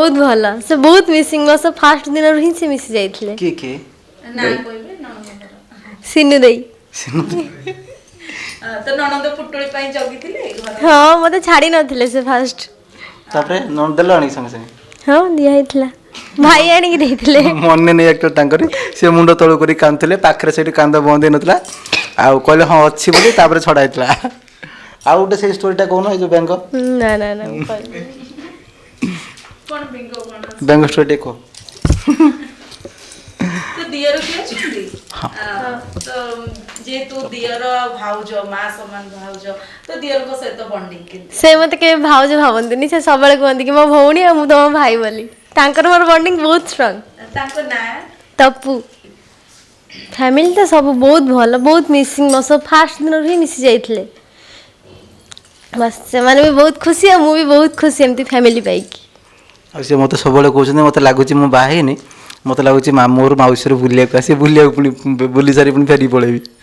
बहुत भल से बहुत मिसिंग मो सब फास्ट दिन ही से मिसी जाइथिले के ନା କହିବେ ନଣନ୍ଦଙ୍କର सिनु देई ତ ନଣନ୍ଦ ପୁଟୁଳି ପାଇଁ ଜଗିଥିଲେ ଘରେ हाँ मते छाड़ी नथिले से फास्ट तापरे नन देलो आनी संगे संगे हाँ दिया हितला भाई आनी की देथिले मन नहीं एक्टर तांकर से मुंड तळु करी कांदथिले पाखरे सेठी कांद बंद नतला आ कहले हां अछि बोली तापरे छडा हितला आ उटे से स्टोरीटा कोन ए जो बैंक ना ना ना मैं कहबे। କଣ ବିଙ୍ଗ କଣ बैंक स्टोरी को ତ ଦିଅର କିଏ ଅଛନ୍ତି ତ ଯେହେତୁ ଦିଅର ଭାଉଜ ମା ସମାନ ଭାଉଜ ତ ଦିଅରଙ୍କ ସହିତ ବଣ୍ଡିଙ୍ଗ କେମିତି से मते के भाउज भावंतनी से सबले कहंती कि मो भौणी आ मु तम भाई बोली तांकर मोर बॉन्डिंग बहुत स्ट्रांग ତାଙ୍କ ନାଁ तप्पू फैमिली तो सब बहुत भल बहुत मिसिंग मो सब फास्ट दिन ही मिसी जाइथिले बस से माने भी बहुत खुशी आ मु भी बहुत खुशी एमती फैमिली पाइकी आ से मते सबले कहउछन मते लागुची मु बाहेनी मते लागुची मामूर माउसीर बुलिया आसी बुलिया पुनी बुली सारी पुनी फेरी पळेबी